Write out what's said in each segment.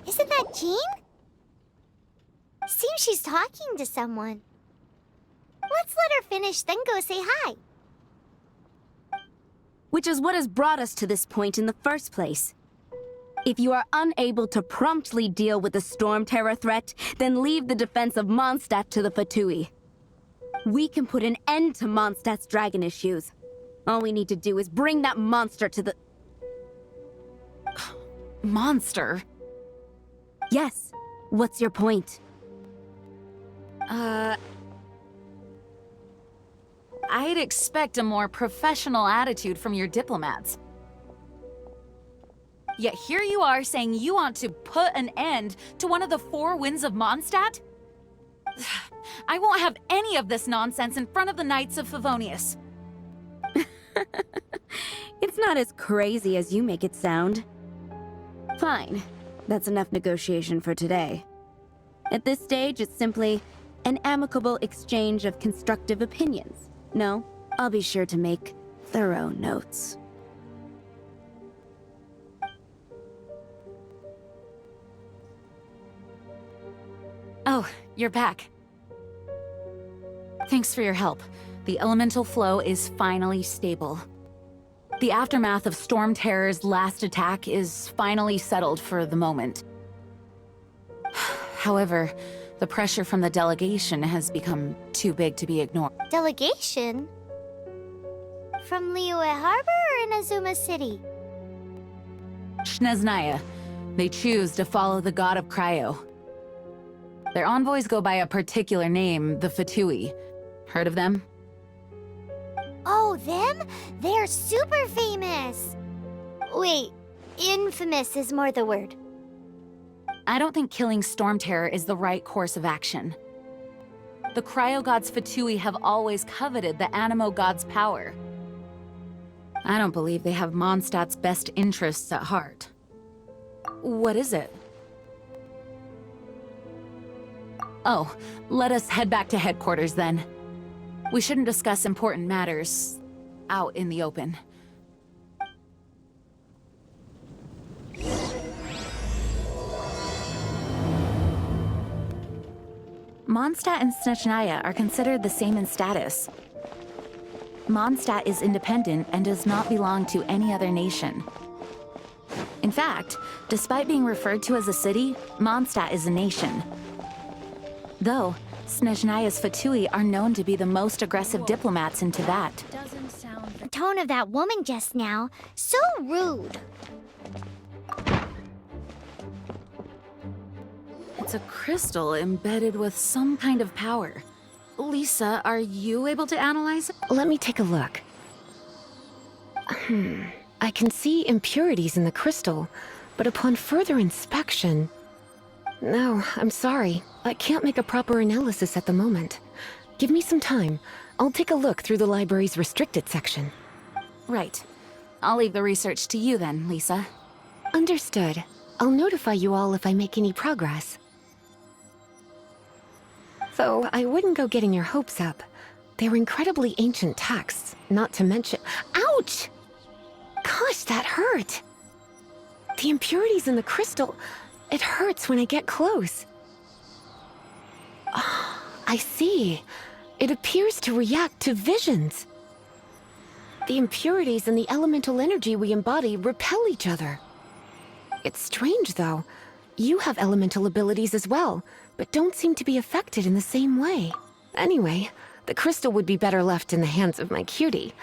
Isn't that Jean? Seems she's talking to someone. Let's let her finish, then go say hi. Which is what has brought us to this point in the first place. If you are unable to promptly deal with the Storm Terror threat, then leave the defense of Mondstadt to the Fatui. We can put an end to Mondstadt's dragon issues. All we need to do is bring that monster to the... Monster? Yes. What's your point? I'd expect a more professional attitude from your diplomats. Yet here you are saying you want to put an end to one of the four winds of Mondstadt? I won't have any of this nonsense in front of the Knights of Favonius. It's not as crazy as you make it sound. Fine. That's enough negotiation for today. At this stage, it's simply an amicable exchange of constructive opinions. No, I'll be sure to make thorough notes. Oh, you're back. Thanks for your help. The elemental flow is finally stable. The aftermath of Storm Terror's last attack is finally settled for the moment. However, the pressure from the delegation has become too big to be ignored. Delegation? From Liyue Harbor or Inazuma City? Snezhnaya. They choose to follow the god of Cryo. Their envoys go by a particular name, the Fatui. Heard of them? Oh, them? They're super famous! Wait, infamous is more the word. I don't think killing Storm Terror is the right course of action. The Cryo God's Fatui have always coveted the Animo God's power. I don't believe they have Mondstadt's best interests at heart. What is it? Oh, let us head back to headquarters then. We shouldn't discuss important matters out in the open. Mondstadt and Snezhnaya are considered the same in status. Mondstadt is independent and does not belong to any other nation. In fact, despite being referred to as a city, Mondstadt is a nation. Though, Snezhnaya's Fatui are known to be the most aggressive diplomats in Tibet. The tone of that woman just now, so rude. It's a crystal embedded with some kind of power. Lisa, are you able to analyze it? Let me take a look. I can see impurities in the crystal, but upon further inspection... No, I'm sorry. I can't make a proper analysis at the moment. Give me some time. I'll take a look through the library's restricted section. Right. I'll leave the research to you then, Lisa. Understood. I'll notify you all if I make any progress. Though I wouldn't go getting your hopes up. They're incredibly ancient texts, not to mention— Ouch! Gosh, that hurt! The impurities in the crystal— It hurts when I get close. Oh, I see. It appears to react to visions. The impurities and the elemental energy we embody repel each other. It's strange, though. You have elemental abilities as well, but don't seem to be affected in the same way. Anyway, the crystal would be better left in the hands of my cutie.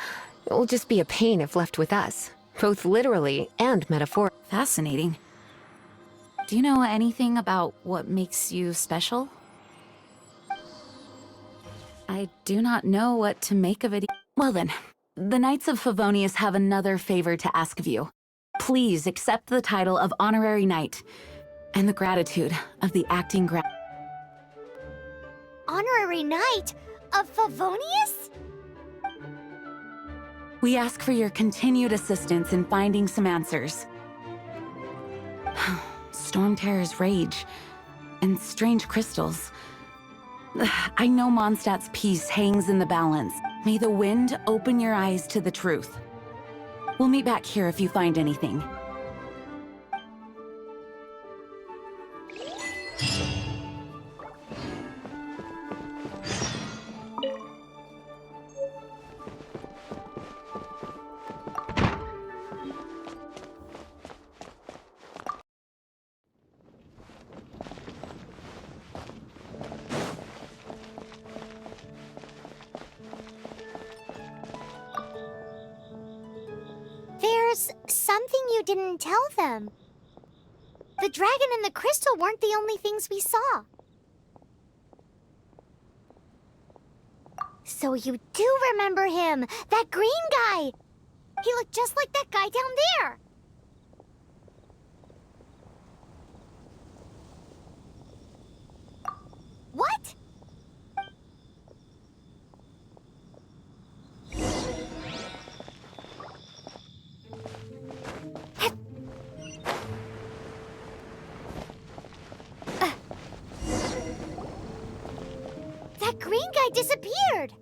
It will just be a pain if left with us, both literally and metaphorically. Fascinating. Do you know anything about what makes you special? I do not know what to make of it. Well then, the Knights of Favonius have another favor to ask of you. Please accept the title of Honorary Knight, and the gratitude of the Acting Honorary Knight of Favonius? We ask for your continued assistance in finding some answers. Storm Terror's rage, and strange crystals. I know Mondstadt's peace hangs in the balance. May the wind open your eyes to the truth. We'll meet back here if you find anything. you didn't tell them? The dragon and the crystal weren't the only things we saw. So you do remember him, that green guy! He looked just like that guy down there! What? That green guy disappeared!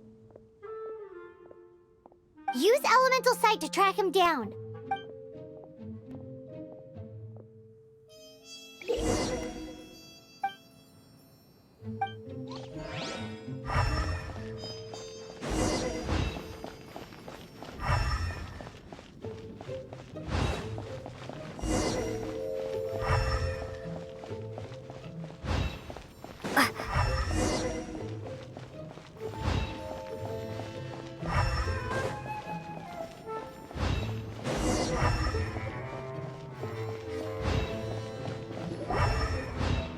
Use elemental sight to track him down.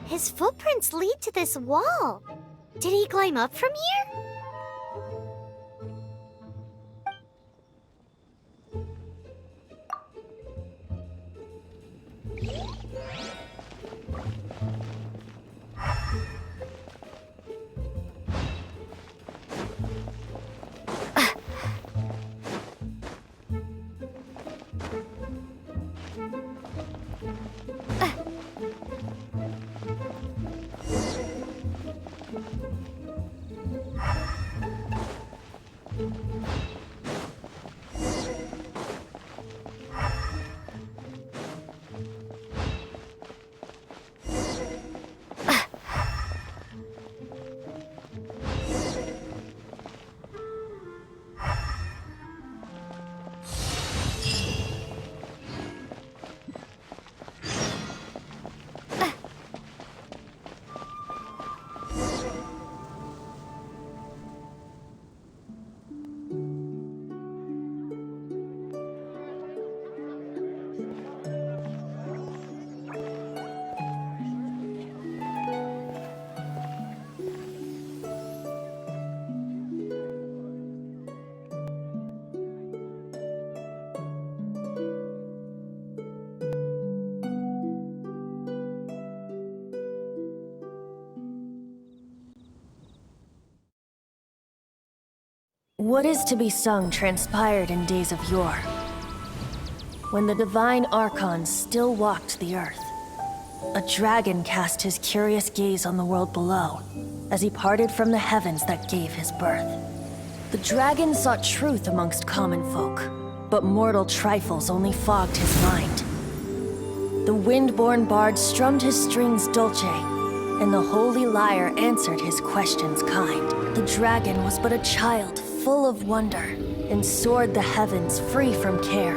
His footprints lead to this wall. Did he climb up from here? What is to be sung transpired in days of yore, when the divine archons still walked the earth. A dragon cast his curious gaze on the world below, as he parted from the heavens that gave his birth. The dragon sought truth amongst common folk, but mortal trifles only fogged his mind. The wind-born bard strummed his strings dolce, and the holy lyre answered his questions kind. The dragon was but a child, full of wonder, and soared the heavens free from care.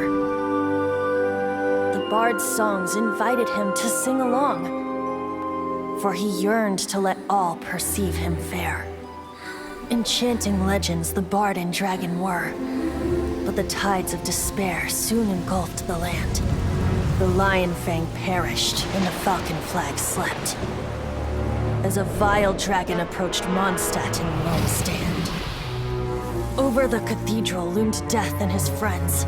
The bard's songs invited him to sing along, for he yearned to let all perceive him fair. Enchanting legends the bard and dragon were, but the tides of despair soon engulfed the land. The lion fang perished, and the falcon flag slept, as a vile dragon approached Mondstadt in lone stand. Over the cathedral loomed death and his friends.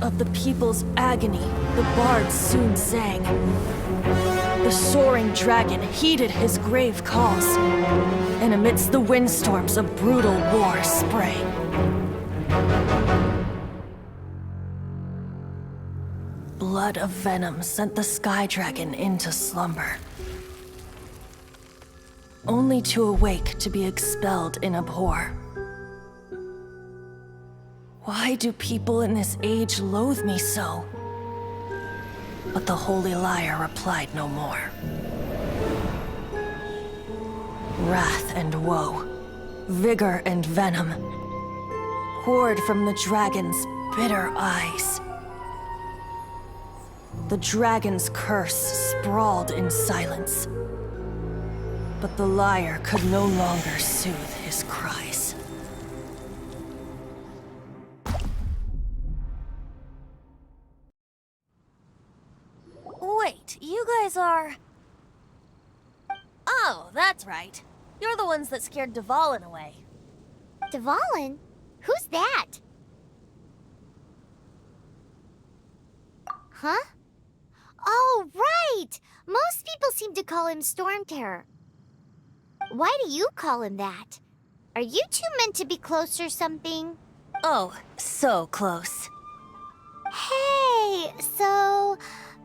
Of the people's agony, the bards soon sang. The soaring dragon heeded his grave calls, and amidst the windstorms a brutal war sprang. Blood of venom sent the sky dragon into slumber, only to awake to be expelled in abhor. Why do people in this age loathe me so? But the holy lyre replied no more. Wrath and woe, vigor and venom, poured from the dragon's bitter eyes. The dragon's curse sprawled in silence, but the lyre could no longer soothe his cries. Wait, you guys are... Oh, that's right. You're the ones that scared Dvalin away. Dvalin? Who's that? Huh? Oh, right! Most people seem to call him Storm Terror. Why do you call him that? Are you two meant to be close or something? Oh, so close. Hey, so...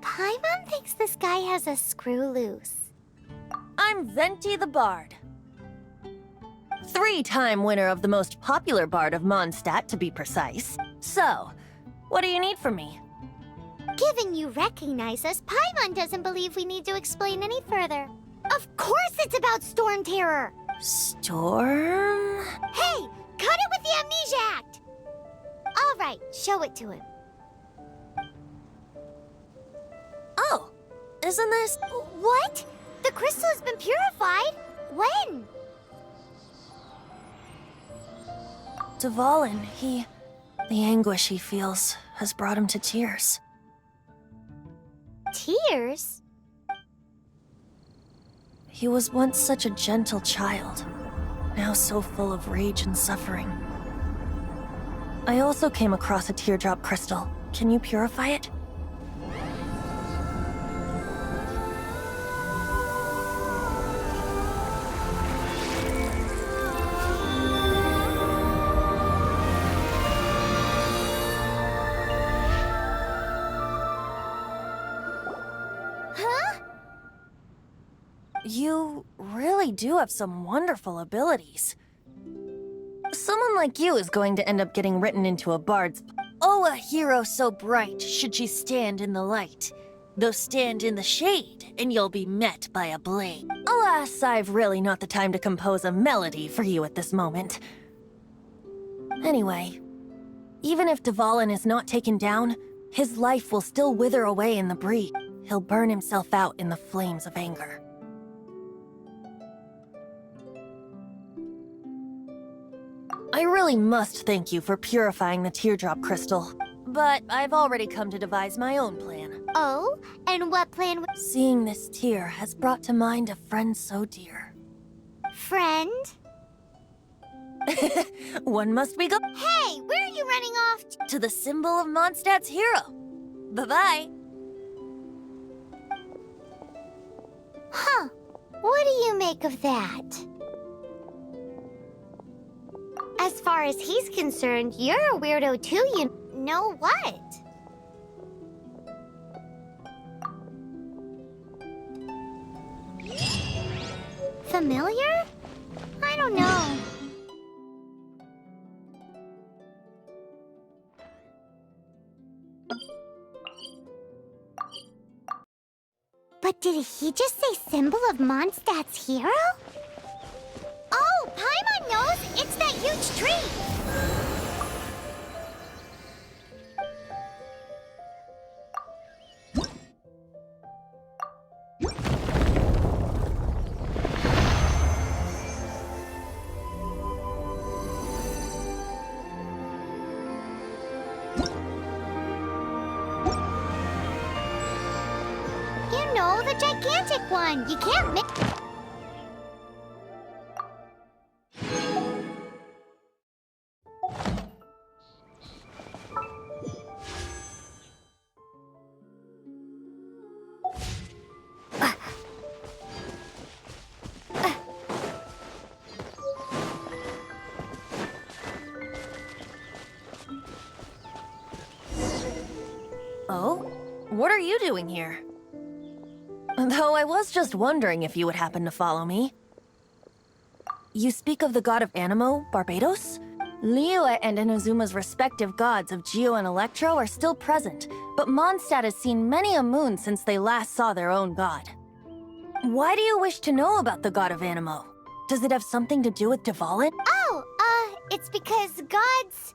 Paimon thinks this guy has a screw loose. I'm Venti the Bard. 3-time winner of the most popular bard of Mondstadt, to be precise. So, what do you need from me? Given you recognize us, Paimon doesn't believe we need to explain any further. Of course it's about Storm Terror! Storm? Hey, cut it with the Amnesia Act! Alright, show it to him. Oh, isn't this... What? The crystal has been purified? When? Dvalin, the anguish he feels has brought him to tears. Tears? He was once such a gentle child, now so full of rage and suffering. I also came across a teardrop crystal. Can you purify it? Huh? You really do have some wonderful abilities. Someone like you is going to end up getting written into a bard's... Oh, a hero so bright should she stand in the light. Though stand in the shade, and you'll be met by a blade. Alas, I've really not the time to compose a melody for you at this moment. Anyway, even if Dvalin is not taken down, his life will still wither away in the breeze. He'll burn himself out in the flames of anger. I really must thank you for purifying the teardrop crystal. But I've already come to devise my own plan. Oh? And what plan? Seeing this tear has brought to mind a friend so dear. Friend? One must be Hey, where are you running off to? to the symbol of Mondstadt's hero. Bye-bye. Huh. What do you make of that? As far as he's concerned, you're a weirdo too, you know what? Familiar? I don't know. But did he just say symbol of Mondstadt's hero? Oh, Paimon knows! It's that huge tree! You know, the gigantic one! You can't miss... Oh? What are you doing here? Though I was just wondering if you would happen to follow me. You speak of the god of Animo, Barbados? Liyue and Inazuma's respective gods of Geo and Electro are still present, but Mondstadt has seen many a moon since they last saw their own god. Why do you wish to know about the god of Animo? Does it have something to do with Dvalin? Oh, it's because gods...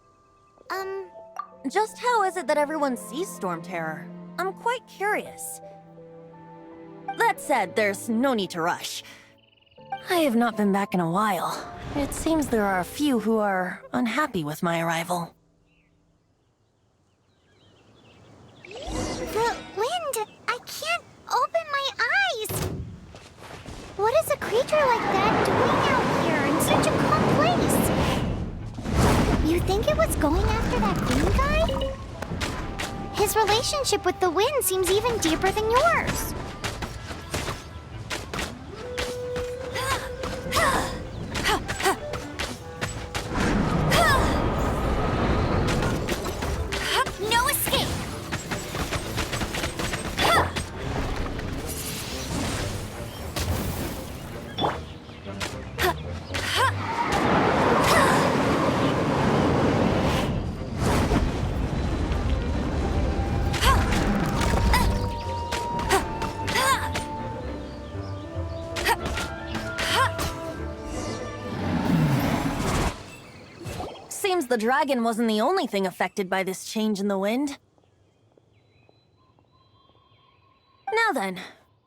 Just how is it that everyone sees Storm Terror? I'm quite curious. That said, there's no need to rush. I have not been back in a while. It seems there are a few who are unhappy with my arrival. The wind... I can't relationship with the wind seems even deeper than yours. No escape! Seems the dragon wasn't the only thing affected by this change in the wind. Now then,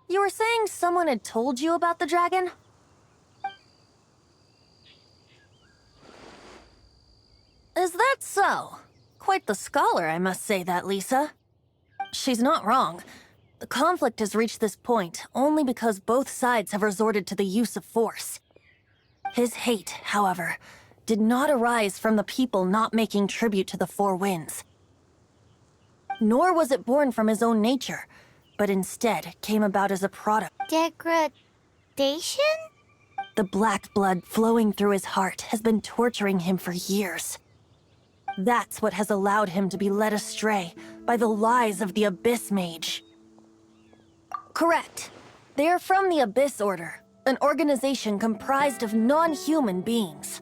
you were saying someone had told you about the dragon? Is that so? Quite the scholar, I must say that, Lisa. She's not wrong. The conflict has reached this point only because both sides have resorted to the use of force. His hate, however, did not arise from the people not making tribute to the Four Winds. Nor was it born from his own nature, but instead came about as a product. Degradation? The black blood flowing through his heart has been torturing him for years. That's what has allowed him to be led astray by the lies of the Abyss Mage. Correct. They are from the Abyss Order, an organization comprised of non-human beings.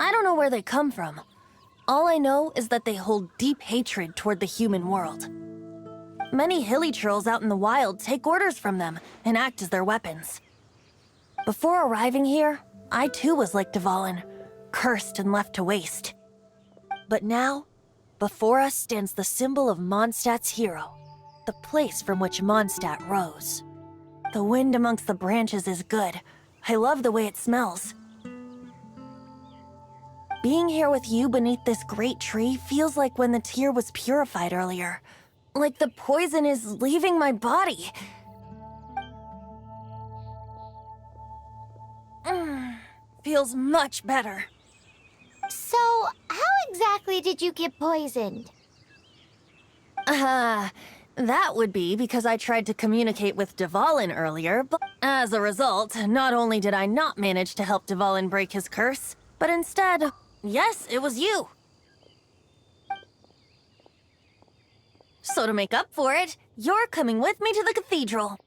I don't know where they come from. All I know is that they hold deep hatred toward the human world. Many hilly trolls out in the wild take orders from them and act as their weapons. Before arriving here, I too was like Dvalin, cursed and left to waste. But now, before us stands the symbol of Mondstadt's hero, the place from which Mondstadt rose. The wind amongst the branches is good. I love the way it smells. Being here with you beneath this great tree feels like when the tear was purified earlier. Like the poison is leaving my body. Feels much better. So, how exactly did you get poisoned? That would be because I tried to communicate with Dvalin earlier, but as a result, not only did I not manage to help Dvalin break his curse, but instead, yes, it was you. So to make up for it, you're coming with me to the cathedral.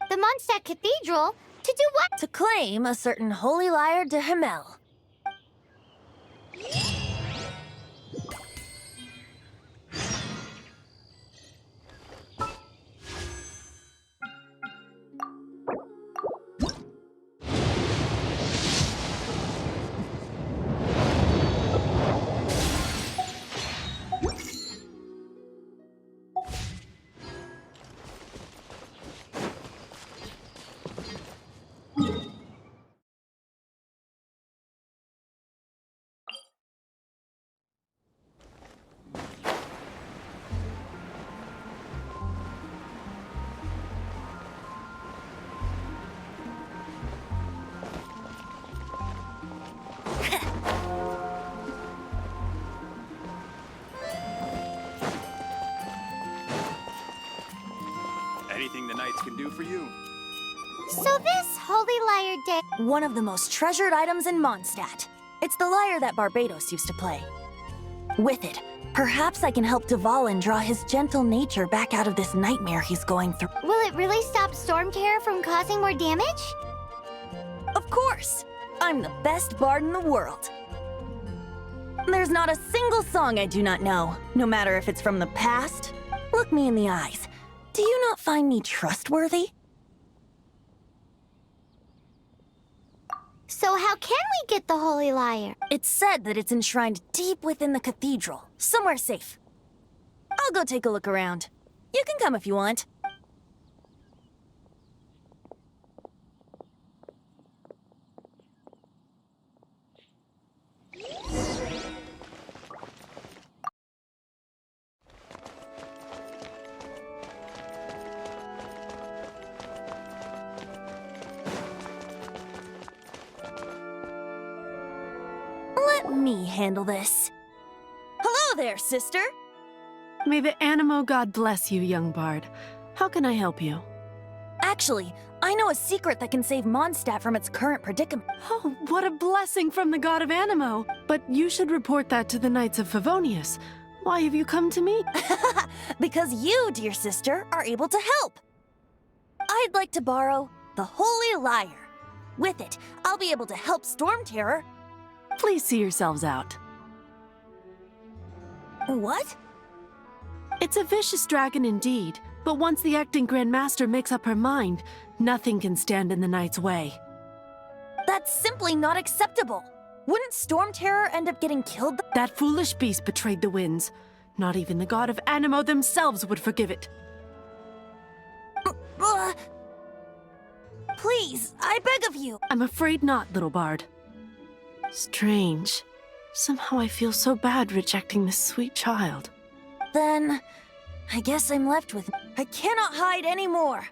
The Mondstadt Cathedral? To do what? To claim a certain holy lyre de Himmel. Anything the knights can do for you? So this holy lyre de... One of the most treasured items in Mondstadt. It's the lyre that Barbados used to play. With it, perhaps I can help Dvalin draw his gentle nature back out of this nightmare he's going through. Will it really stop Stormterror from causing more damage? Of course! I'm the best bard in the world. There's not a single song I do not know, no matter if it's from the past. Look me in the eyes. Do you not find me trustworthy? So how can we get the holy lyre? It's said that it's enshrined deep within the cathedral, somewhere safe. I'll go take a look around. You can come if you want. Let me handle this. Hello there, sister. May the Animo god bless you, young bard. How can I help you? Actually, I know a secret that can save Mondstadt from its current predicament. Oh, what a blessing from the god of Animo! But you should report that to the Knights of Favonius. Why have you come to me? Because you, dear sister, are able to help. I'd like to borrow the Holy Lyre. With it, I'll be able to help Storm Terror. Please see yourselves out. What? It's a vicious dragon indeed, but once the acting Grand Master makes up her mind, nothing can stand in the Knight's way. That's simply not acceptable. Wouldn't Storm Terror end up getting killed? That foolish beast betrayed the winds. Not even the god of Animo themselves would forgive it. Please, I beg of you. I'm afraid not, little bard. Strange. Somehow I feel so bad rejecting this sweet child. Then, I guess I'm left with... I cannot hide anymore.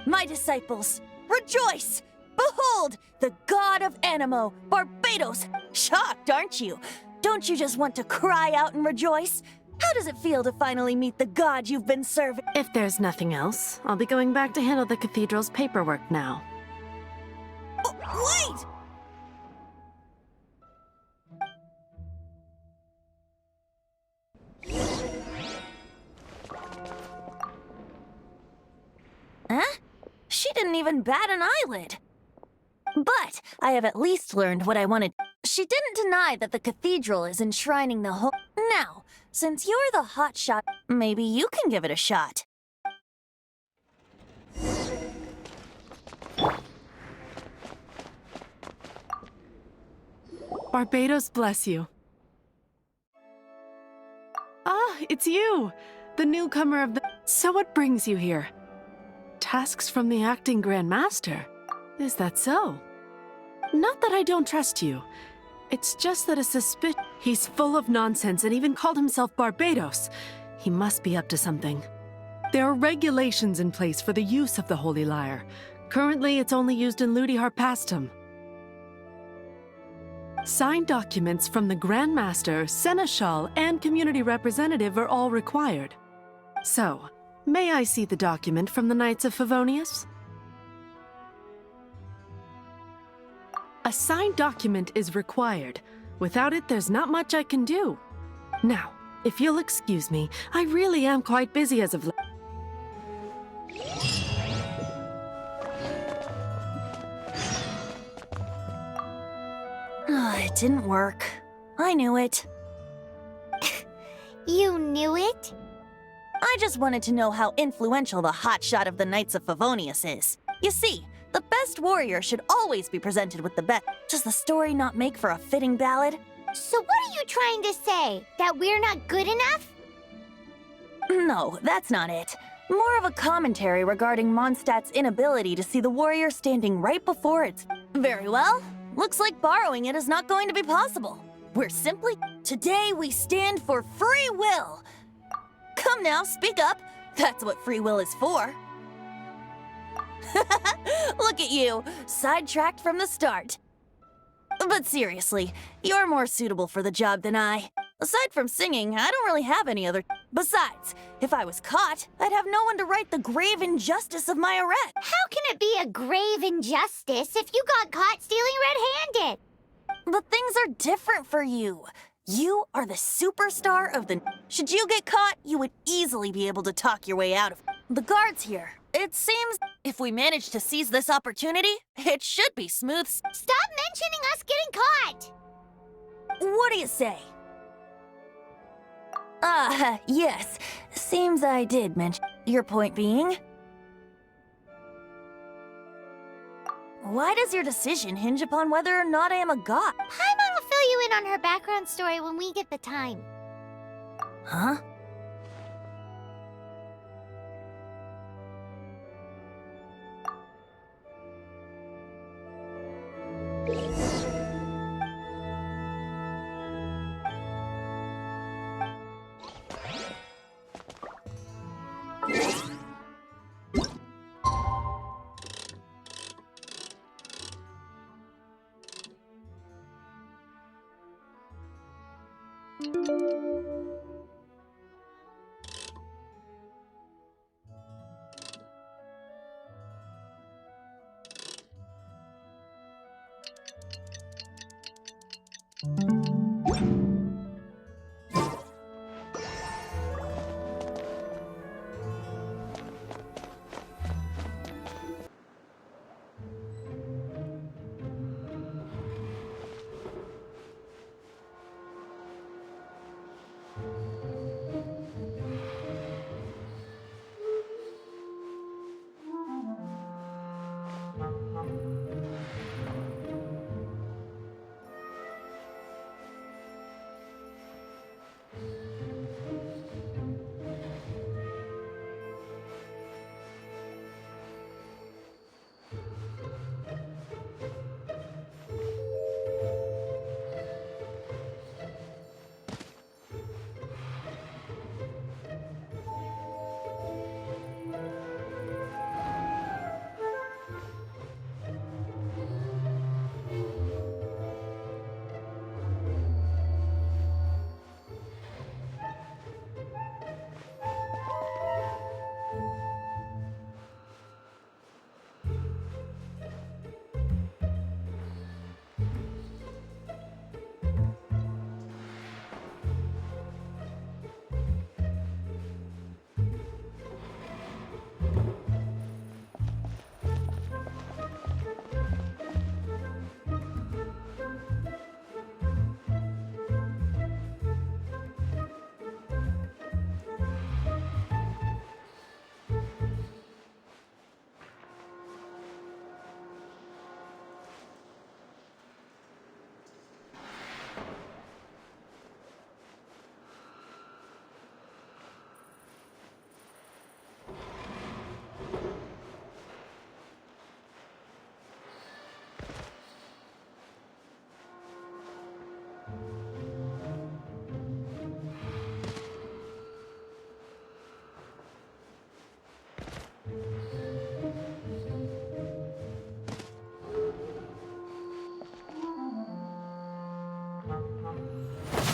My disciples, rejoice! Behold, the god of Animo, Barbados! Shocked, aren't you? Don't you just want to cry out and rejoice? How does it feel to finally meet the god you've been serving? If there's nothing else, I'll be going back to handle the cathedral's paperwork now. Wait! Huh? She didn't even bat an eyelid. But I have at least learned what I wanted. She didn't deny that the cathedral is enshrining the whole... Now, since you're the hotshot, maybe you can give it a shot. Barbados bless you. Ah, it's you! The newcomer of the... So what brings you here? Tasks from the acting Grand Master? Is that so? Not that I don't trust you. It's just that a suspicion... He's full of nonsense and even called himself Barbados. He must be up to something. There are regulations in place for the use of the Holy Lyre. Currently, it's only used in Ludi Harpastum. Signed documents from the Grand Master, Seneschal, and Community Representative are all required. So, may I see the document from the Knights of Favonius? A signed document is required. Without it, there's not much I can do. Now, if you'll excuse me, I really am quite busy as of late. It didn't work. I knew it. You knew it? I just wanted to know how influential the hotshot of the Knights of Favonius is. You see, the best warrior should always be presented with the best. Does the story not make for a fitting ballad? So what are you trying to say? That we're not good enough? No, that's not it. More of a commentary regarding Mondstadt's inability to see the warrior standing right before it. Very well. Looks like borrowing it is not going to be possible. We're simply... Today we stand for free will. Come now, speak up. That's what free will is for. Look at you, sidetracked from the start. But seriously, you're more suitable for the job than I. Aside from singing, I don't really have any other... Besides, if I was caught, I'd have no one to right the grave injustice of my arrest. How can it be a grave injustice if you got caught stealing red-handed? But things are different for you. You are the superstar of the... Should you get caught, you would easily be able to talk your way out of... The guards here. It seems if we manage to seize this opportunity, it should be smooth... Stop mentioning us getting caught! What do you say? Yes. Seems I did mention... Your point being? Why does your decision hinge upon whether or not I am a god? Paimon will fill you in on her background story when we get the time. Huh?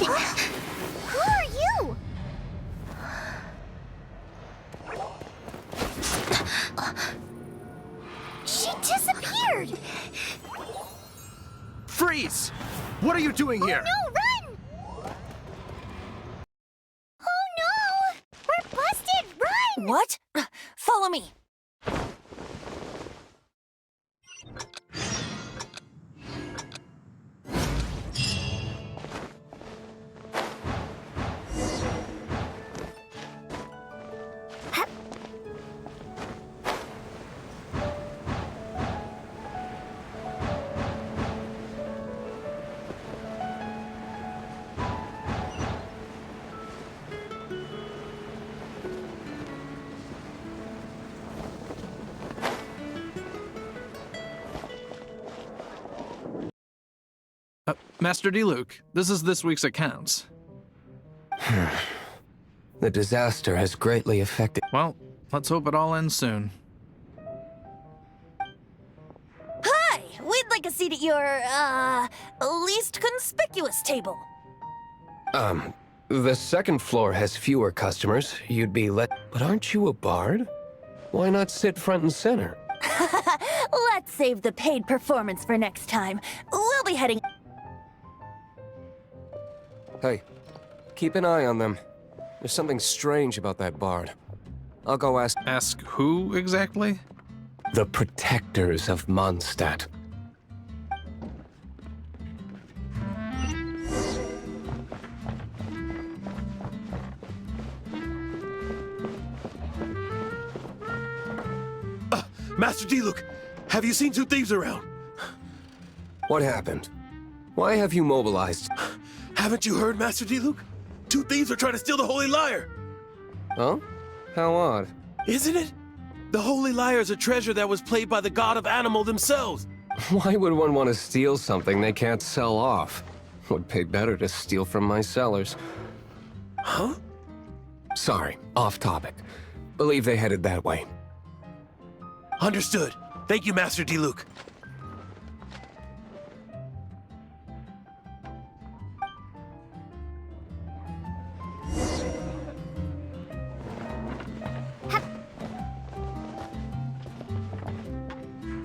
Who are you? She disappeared! Freeze! What are you doing here? No, run! Oh no! We're busted! Run! What? Follow me. Master Diluc, this is this week's accounts. The disaster has greatly affected. Well, let's hope it all ends soon. Hi! We'd like a seat at your, least conspicuous table. The second floor has fewer customers. You'd be But aren't you a bard? Why not sit front and center? Let's save the paid performance for next time. We'll be heading... Hey, keep an eye on them. There's something strange about that bard. I'll go ask Ask who exactly? the protectors of Mondstadt. Master Diluc, have you seen two thieves around? What happened? Why have you mobilized? Haven't you heard, Master Diluc? Two thieves are trying to steal the Holy Lyre. Huh? How odd. Isn't it? The Holy Lyre is a treasure that was played by the god of animal themselves. Why would one want to steal something they can't sell off? Would pay better to steal from my sellers. Huh? Sorry, off topic. Believe they headed that way. Understood. Thank you, Master Diluc.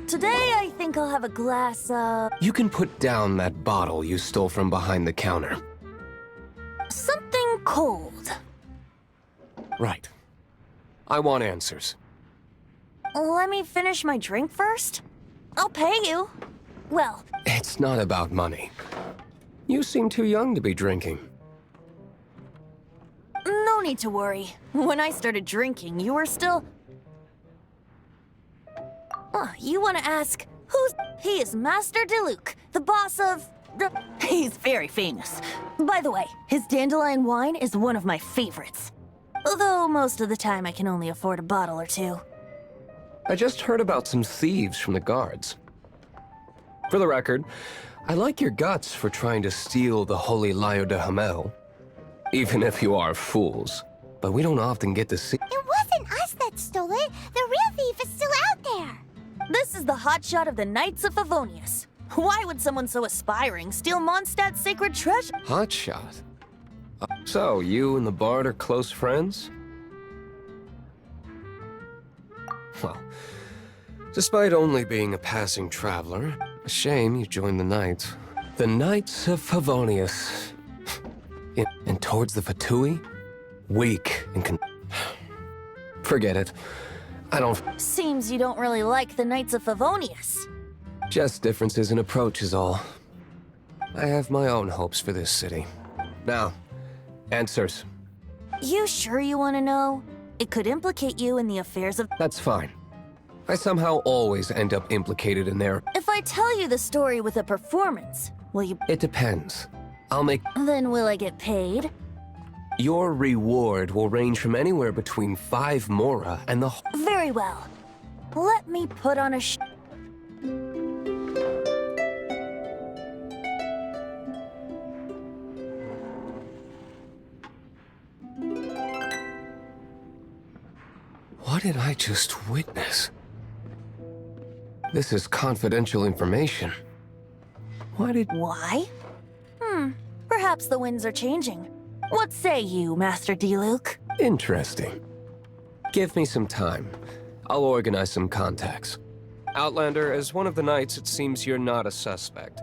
Today, I think I'll have a glass of... You can put down that bottle you stole from behind the counter. something cold. Right. I want answers. Let me finish my drink first. I'll pay you. Well, It's not about money. You seem too young to be drinking. no need to worry. When I started drinking, you were still... you want to ask, who's... He is Master Diluc, the boss of... He's very famous. By the way, his dandelion wine is one of my favorites. Although most of the time I can only afford a bottle or two. I just heard about some thieves from the guards. For the record, I like your guts for trying to steal the Holy Lyre de Hamel. Even if you are fools. But we don't often get to see... It wasn't us that stole it. The real thief is still out there. This is the hotshot of the Knights of Favonius. Why would someone so aspiring steal Mondstadt's sacred treasure? Hotshot. So, you and the bard are close friends? Well, despite only being a passing traveler, a shame you joined the Knights. The Knights of Favonius. And towards the Fatui? Weak and Forget it. I don't... Seems you don't really like the Knights of Favonius. Just differences in approach is all. I have my own hopes for this city. Now, answers. You sure you want to know? It could implicate you in the affairs of... That's fine. I somehow always end up implicated in their... If I tell you the story with a performance, will you... It depends. I'll make... Then will I get paid? Your reward will range from anywhere between 5 mora and the... Very well. Let me put on a What did I just witness? This is confidential information. Why? Perhaps the winds are changing. What say you, Master Diluc? Interesting. Give me some time. I'll organize some contacts. Outlander, as one of the knights, it seems you're not a suspect.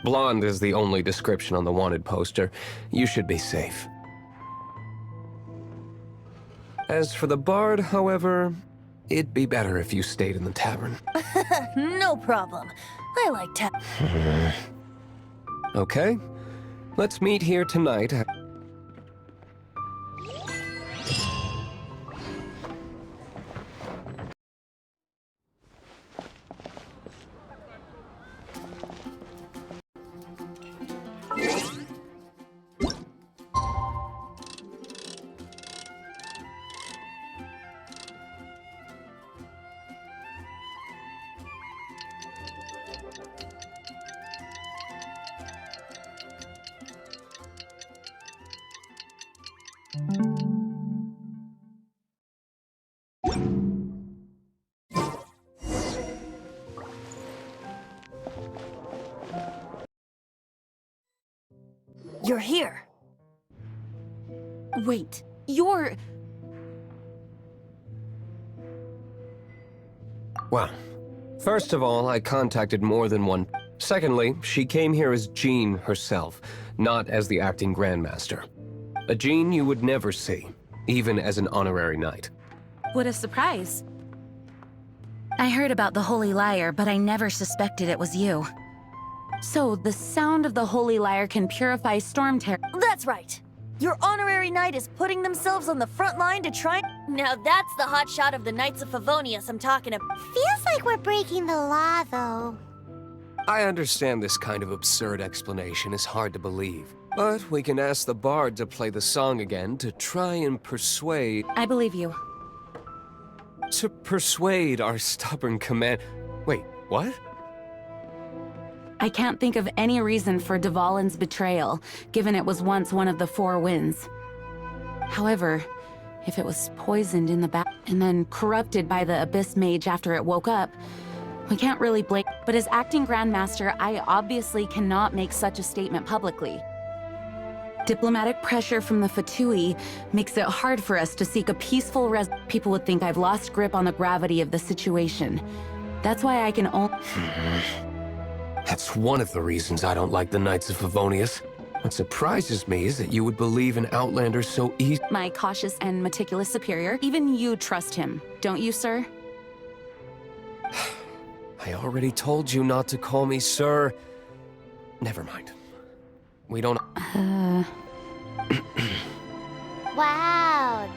Blonde is the only description on the wanted poster. You should be safe. As for the bard, however, it'd be better if you stayed in the tavern. No problem. I like Okay, let's meet here tonight. You're here. Wait, you're... Well, first of all, I contacted more than one. Secondly, she came here as Jean herself, not as the acting Grandmaster. A Jean you would never see, even as an honorary knight. What a surprise. I heard about the Holy Lyre, but I never suspected it was you. So, the sound of the Holy Lyre can purify storm terror. That's right. Your honorary knight is putting themselves on the front line to try. Now that's the hot shot of the Knights of Favonius I'm talking about. Feels like we're breaking the law, though. I understand this kind of absurd explanation is hard to believe, but we can ask the bard to play the song again to try and persuade... I believe you. To persuade our stubborn command... Wait, what? I can't think of any reason for Dvalin's betrayal, given it was once one of the Four Winds. However, if it was poisoned in the back and then corrupted by the Abyss Mage after it woke up, we can't really blame. But as acting Grandmaster, I obviously cannot make such a statement publicly. Diplomatic pressure from the Fatui makes it hard for us to seek a peaceful People would think I've lost grip on the gravity of the situation. That's why I can only... That's one of the reasons I don't like the Knights of Favonius. What surprises me is that you would believe an Outlander so easy. My cautious and meticulous superior, even you trust him, don't you, sir? I already told you not to call me sir. Never mind. We don't... Wow,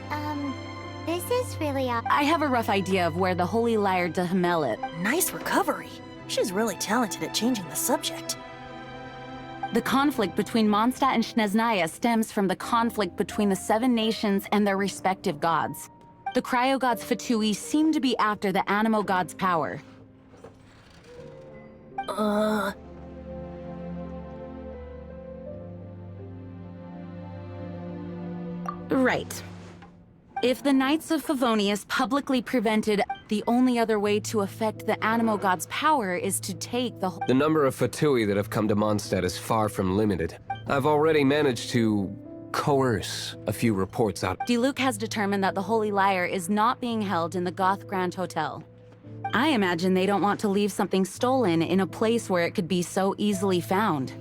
this is really odd. I have a rough idea of where the Holy Lyre de Hamelet. Nice recovery. She's really talented at changing the subject. The conflict between Mondstadt and Snezhnaya stems from the conflict between the Seven Nations and their respective gods. The cryo-gods Fatui seem to be after the Animo god's power. Right. If the Knights of Favonius publicly prevented, the only other way to affect the Animo god's power is to take the... The number of Fatui that have come to Mondstadt is far from limited. I've already managed to coerce a few reports out. Diluc has determined that the Holy Lyre is not being held in the Goth Grand Hotel. I imagine they don't want to leave something stolen in a place where it could be so easily found.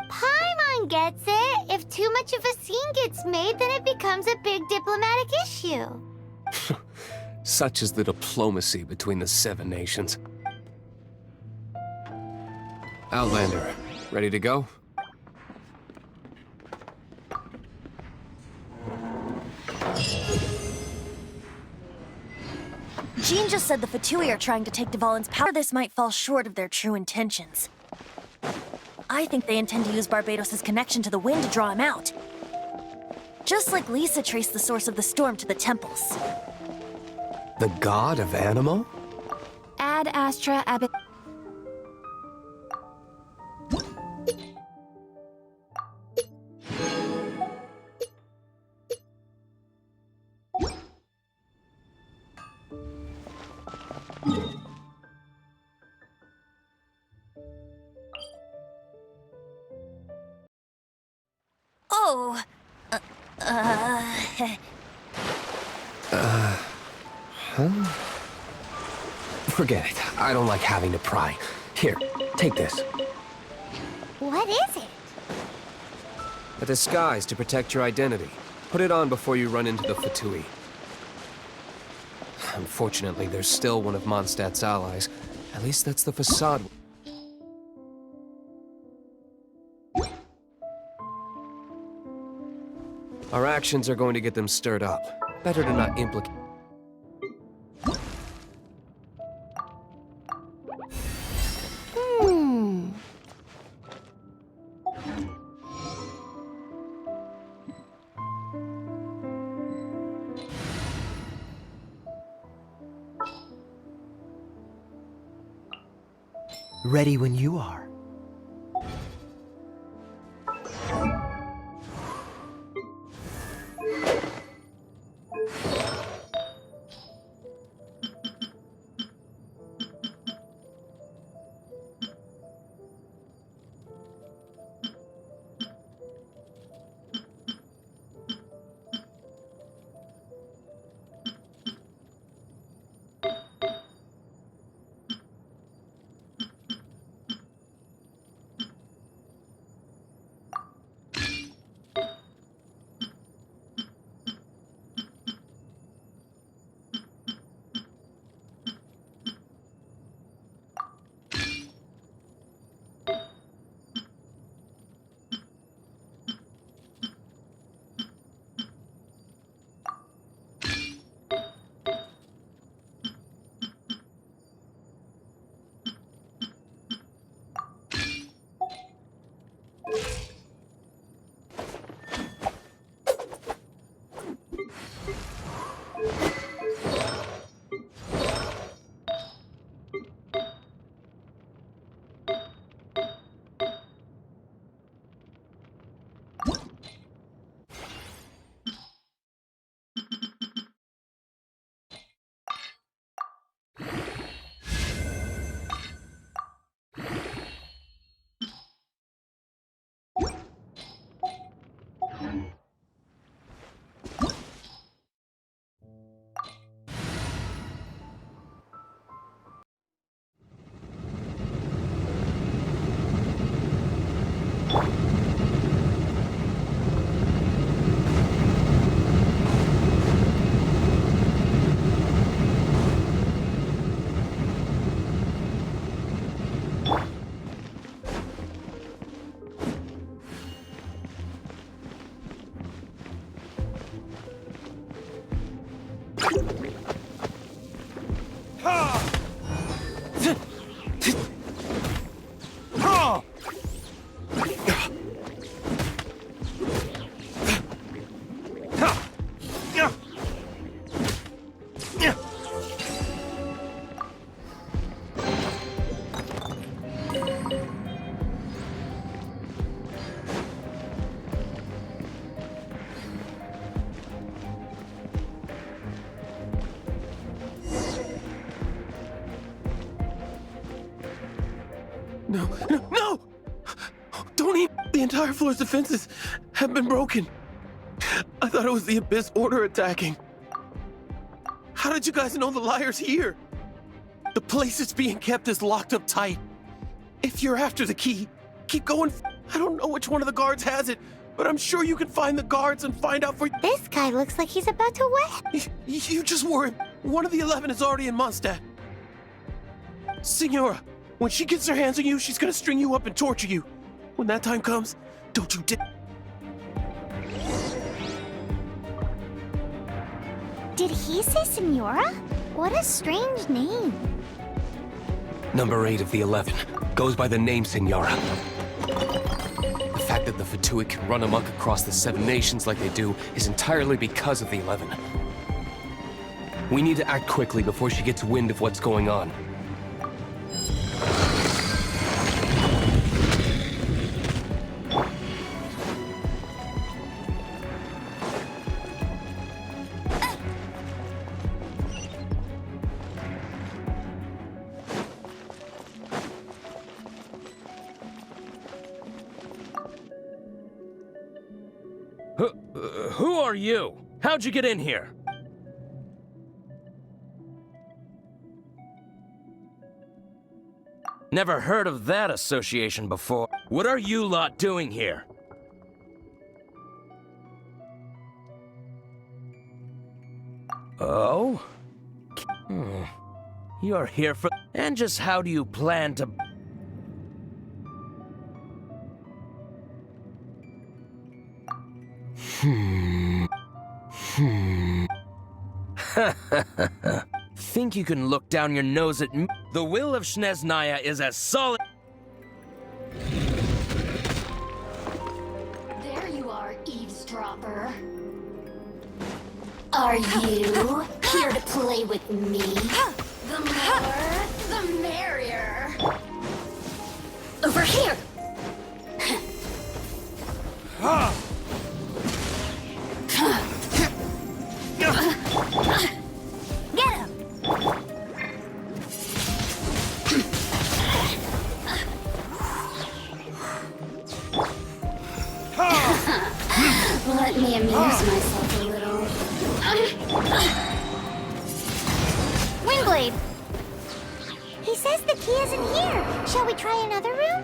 Paimon gets it. If too much of a scene gets made, then it becomes a big diplomatic issue. Such is the diplomacy between the Seven Nations. Outlander, ready to go? Jean just said the Fatui are trying to take Dvalin's power. This might fall short of their true intentions. I think they intend to use Barbados' connection to the wind to draw him out. Just like Lisa traced the source of the storm to the temples. The god of Animo? Ad Astra Abbot. Forget it. I don't like having to pry. Here, take this. What is it? A disguise to protect your identity. Put it on before you run into the Fatui. Unfortunately, there's still one of Mondstadt's allies. At least that's the facade. Our actions are going to get them stirred up. Better to not implicate. Ready when you are. No, no, no! Don't even. The entire floor's defenses have been broken. I thought it was the Abyss Order attacking. How did you guys know the liar's here? The place it's being kept is locked up tight. If you're after the key, keep going. I don't know which one of the guards has it, but I'm sure you can find the guards and find out for. This guy looks like he's about to win. You just worry. One of the 11 is already in Mondstadt. Signora, when she gets her hands on you, she's gonna string you up and torture you. When that time comes, don't you dare. Did he say Senora? What a strange name. Number 8 of the 11 goes by the name Signora. The fact that the Fatui can run amok across the 7 nations like they do is entirely because of the 11. We need to act quickly before she gets wind of what's going on. Who are you? How'd you get in here? Never heard of that association before. What are you lot doing here? Oh? You're here for... And just how do you plan to... Think you can look down your nose at me? The will of Snezhnaya is as solid... There you are, eavesdropper. Are you here to play with me? The more, the merrier. Over here! Get him! Let me amuse myself a little. Windblade! He says the key isn't here. Shall we try another room?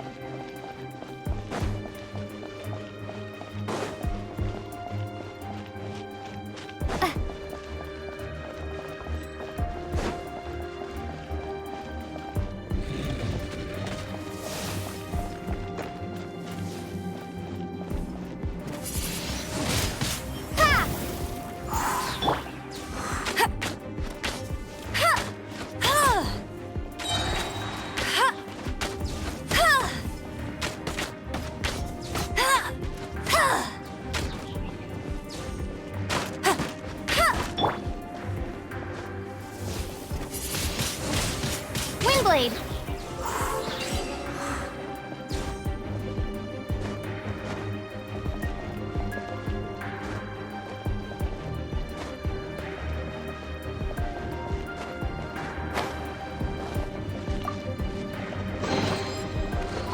Windblade!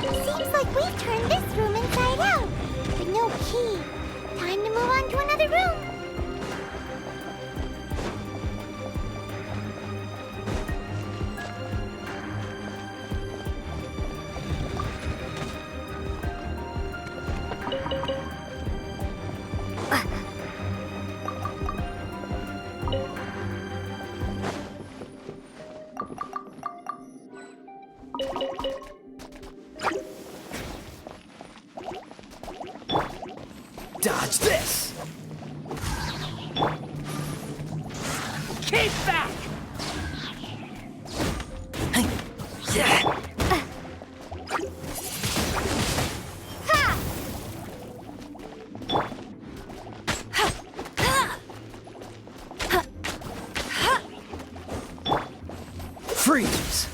Seems like we've turned this room inside out, but no key. Time to move on to another room. Dodge this! Keep back! Freeze!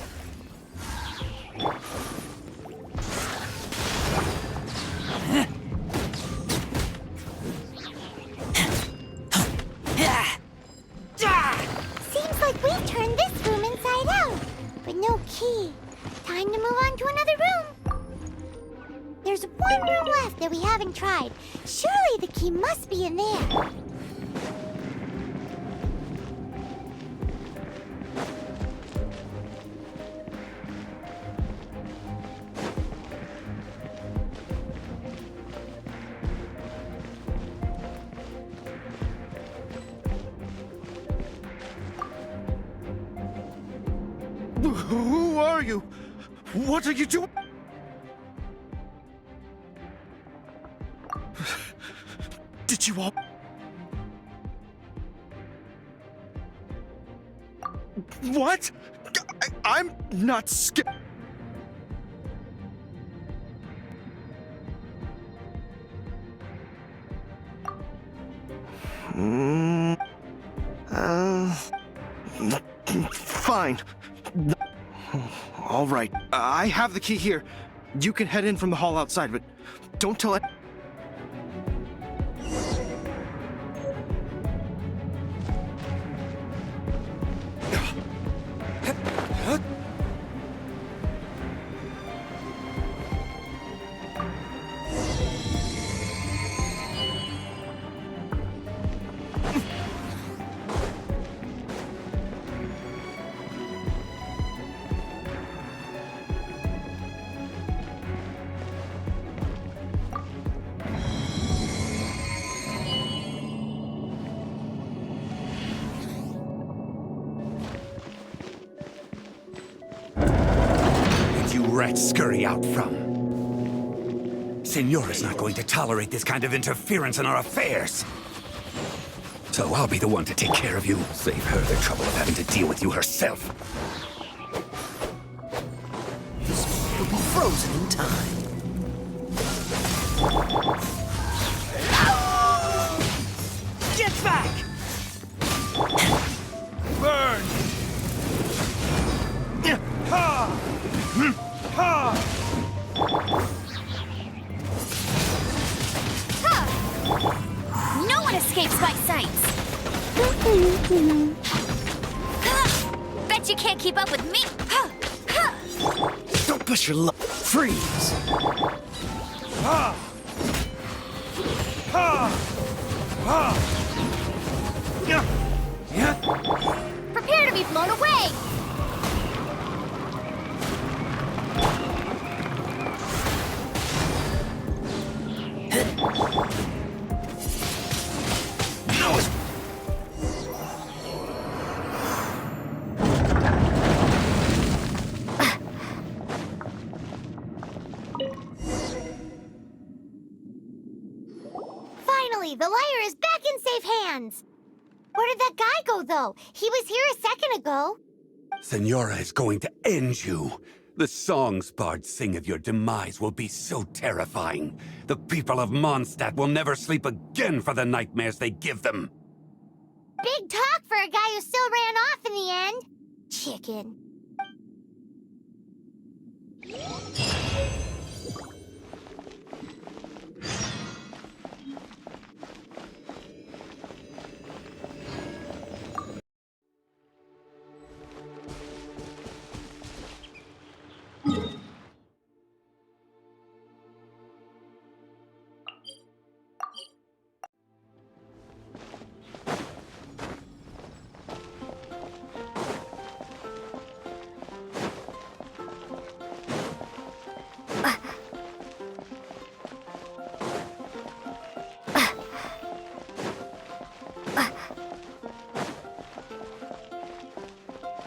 Seems like we've turned this room inside out, but no key. Time to move on to another room. There's one room left that we haven't tried. Surely the key must be in there. Who are you? What are you doing? Did you all... What? I'm not scared. Fine. All right. I have the key here. You can head in from the hall outside, but don't tell it. rats scurry out from. Senora's not going to tolerate this kind of interference in our affairs. So I'll be the one to take care of you. Save her the trouble of having to deal with you herself. You'll be frozen in time. Get back! Burn! Ha! Ha! No one escapes my sights! Bet you can't keep up with me! Don't push your luck. Freeze! Ha! Ha! Ha! Yeah! Yeah! Prepare to be blown away! No! Finally, the lyre is back in safe hands. Where did that guy go, though? He was here a second ago. Senora is going to end you. The songs bards sing of your demise will be so terrifying. The people of Mondstadt will never sleep again for the nightmares they give them. Big talk for a guy who still ran off in the end. Chicken.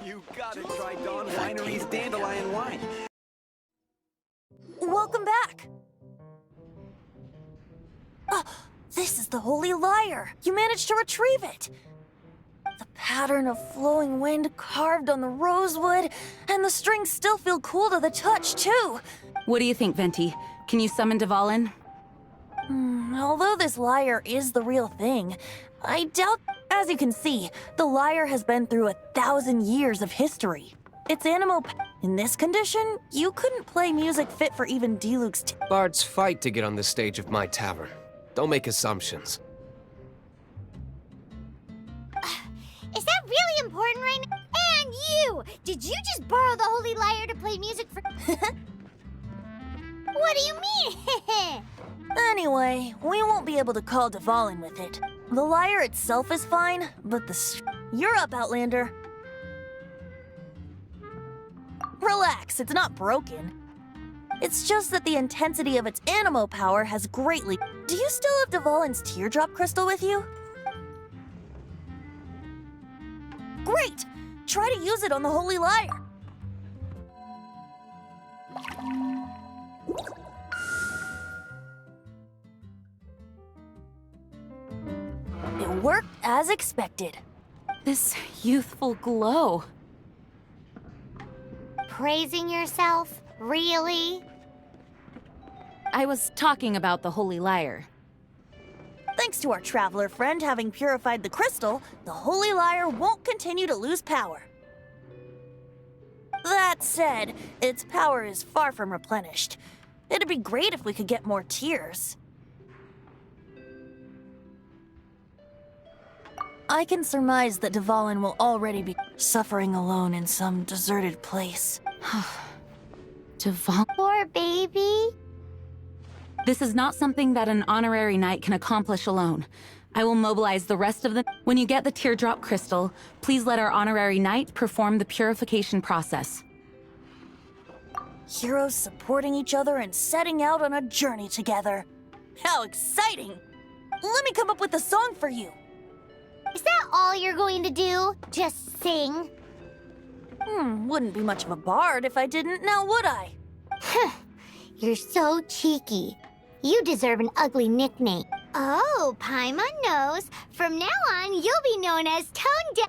You gotta try Dawn Winery's Dandelion Wine. Welcome back. This is the Holy Lyre. You managed to retrieve it. The pattern of flowing wind carved on the rosewood, and the strings still feel cool to the touch, too. What do you think, Venti? Can you summon Dvalin? Although this lyre is the real thing, I doubt... As you can see, the lyre has been through 1,000 years of history. Its animal... In this condition, you couldn't play music fit for even Diluc's... Bards fight to get on the stage of my tavern. Don't make assumptions. Is that really important right now? And you! Did you just borrow the Holy Lyre to play music for... What do you mean? Anyway, we won't be able to call Dvalin with it. The lyre itself is fine, but You're up, Outlander. Relax, it's not broken. It's just that the intensity of its animo power has greatly... Do you still have Dvalin's teardrop crystal with you? Great! Try to use it on the Holy Lyre. It worked as expected. This youthful glow. Praising yourself? Really? I was talking about the Holy Lyre. Thanks to our traveler friend having purified the crystal, the Holy Lyre won't continue to lose power. That said, its power is far from replenished. It'd be great if we could get more tears. I can surmise that Dvalin will already be suffering alone in some deserted place. Dvalin? Poor baby. This is not something that an honorary knight can accomplish alone. I will mobilize the rest of the... When you get the teardrop crystal, please let our honorary knight perform the purification process. Heroes supporting each other and setting out on a journey together. How exciting! Let me come up with a song for you. Is that all you're going to do? Just sing? Wouldn't be much of a bard if I didn't, now would I? You're so cheeky. You deserve an ugly nickname. Oh, Paimon knows. From now on, you'll be known as Tone Deaf.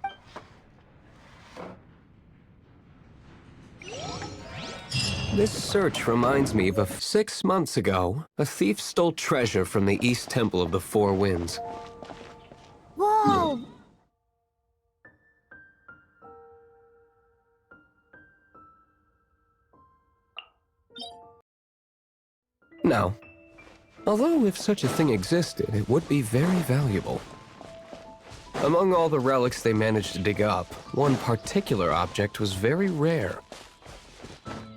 This search reminds me of 6 months ago, a thief stole treasure from the East Temple of the Four Winds. Whoa! Now, although if such a thing existed, it would be very valuable. Among all the relics they managed to dig up, one particular object was very rare.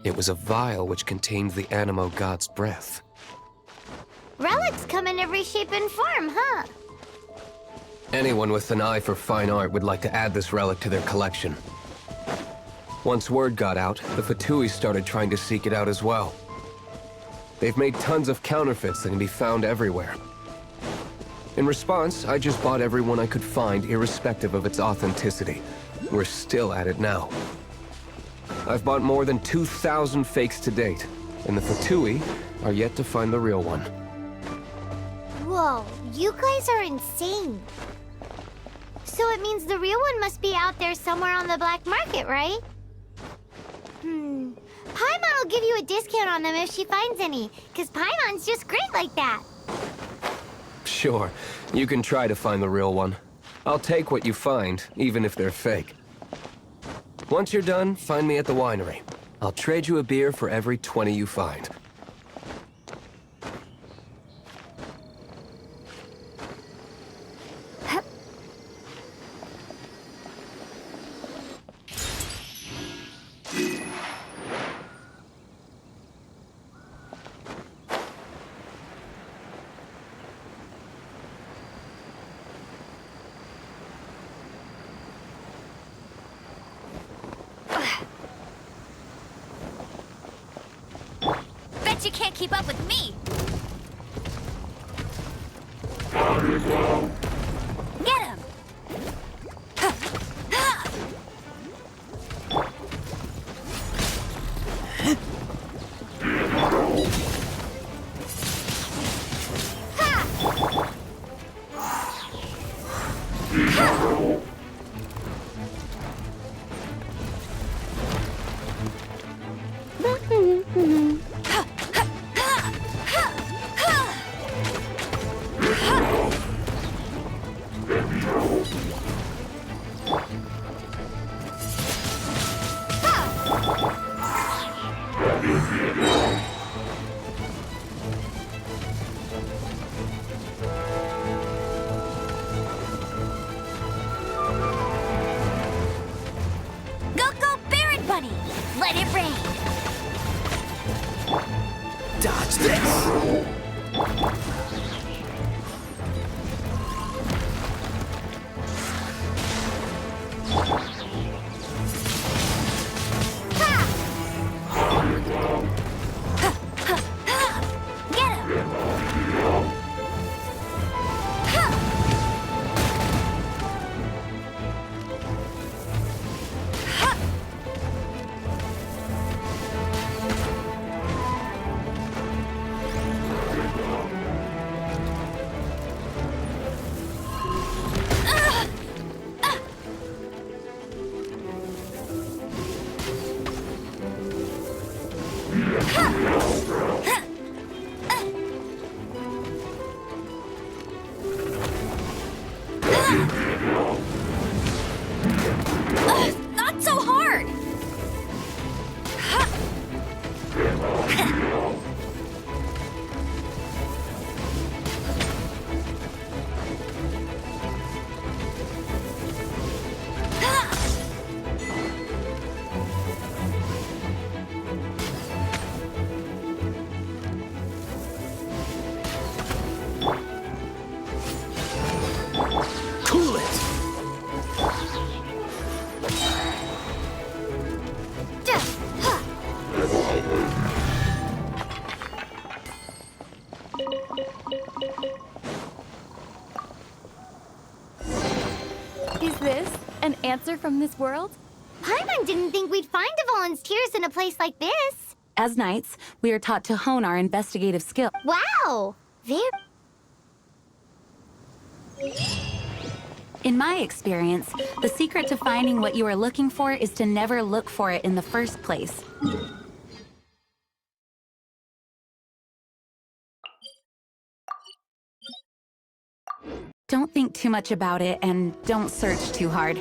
It was a vial which contained the Animo god's breath. Relics come in every shape and form, huh? Anyone with an eye for fine art would like to add this relic to their collection. Once word got out, the Fatui started trying to seek it out as well. They've made tons of counterfeits that can be found everywhere. In response, I just bought every one I could find, irrespective of its authenticity. We're still at it now. I've bought more than 2,000 fakes to date, and the Fatui are yet to find the real one. Whoa, you guys are insane. So it means the real one must be out there somewhere on the black market, right? Paimon will give you a discount on them if she finds any, because Paimon's just great like that. Sure, you can try to find the real one. I'll take what you find, even if they're fake. Once you're done, find me at the winery. I'll trade you a beer for every 20 you find. Bet you can't keep up with me! Get him! Let it rain! Dodge this! Not so hard! Cool it! Is this an answer from this world? Paimon didn't think we'd find a volunteers in a place like this. As knights, we are taught to hone our investigative skill. Wow! In my experience, the secret to finding what you are looking for is to never look for it in the first place. Don't think too much about it and don't search too hard.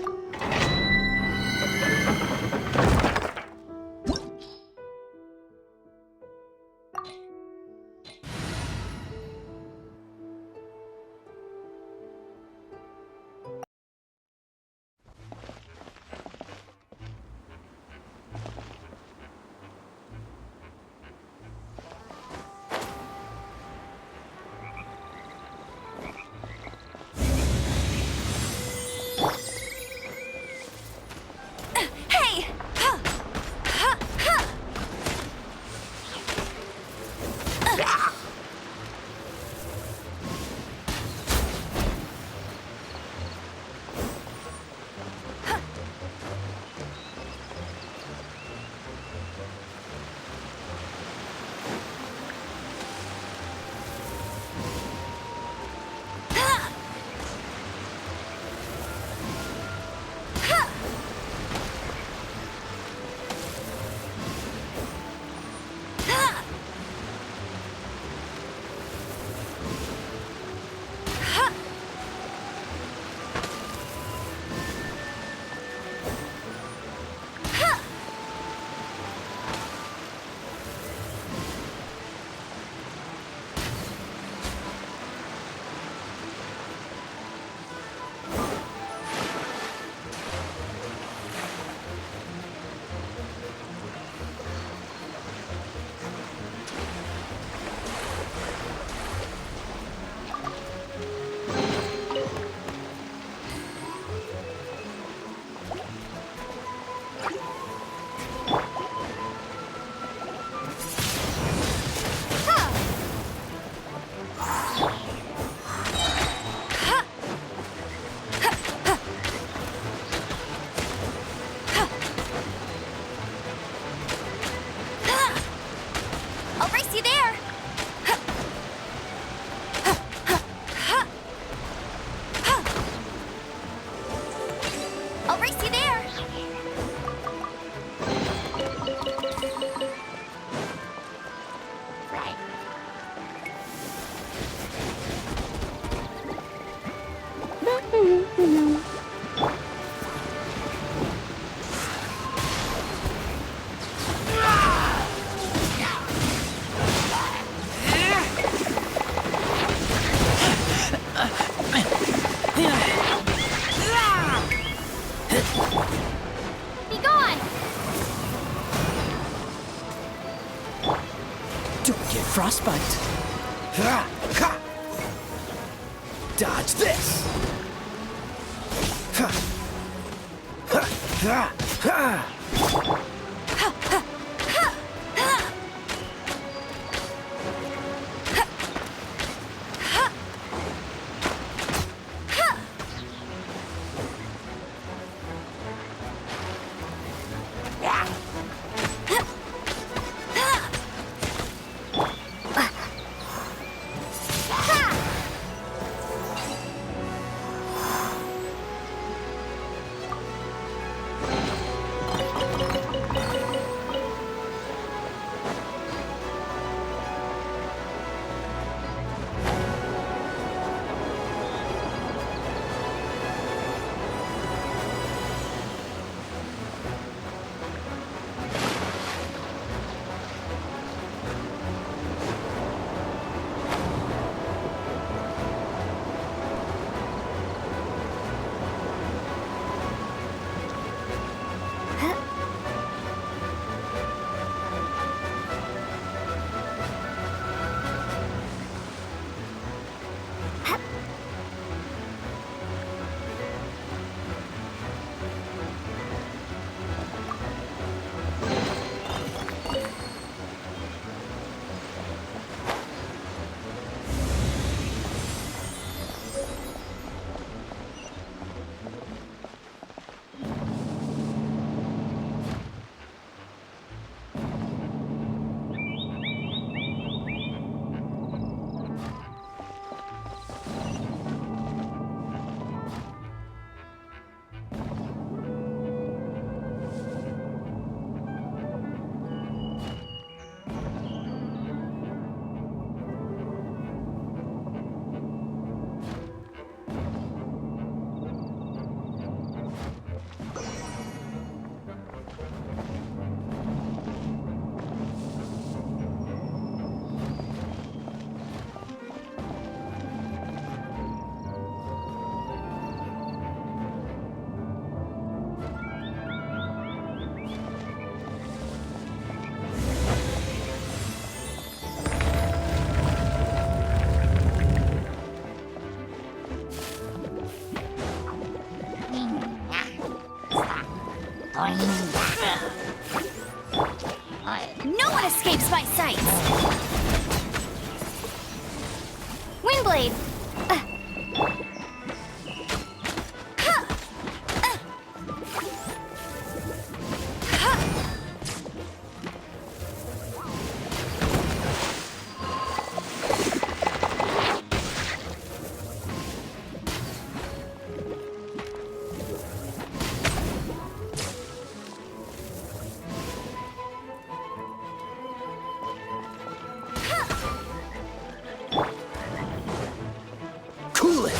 Frostbite. Dodge this. No one escapes my sights! Windblade! Cool it!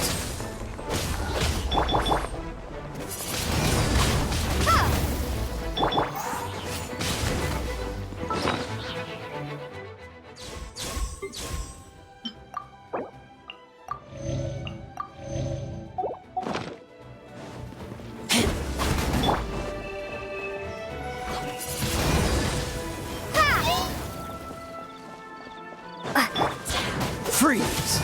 Freeze!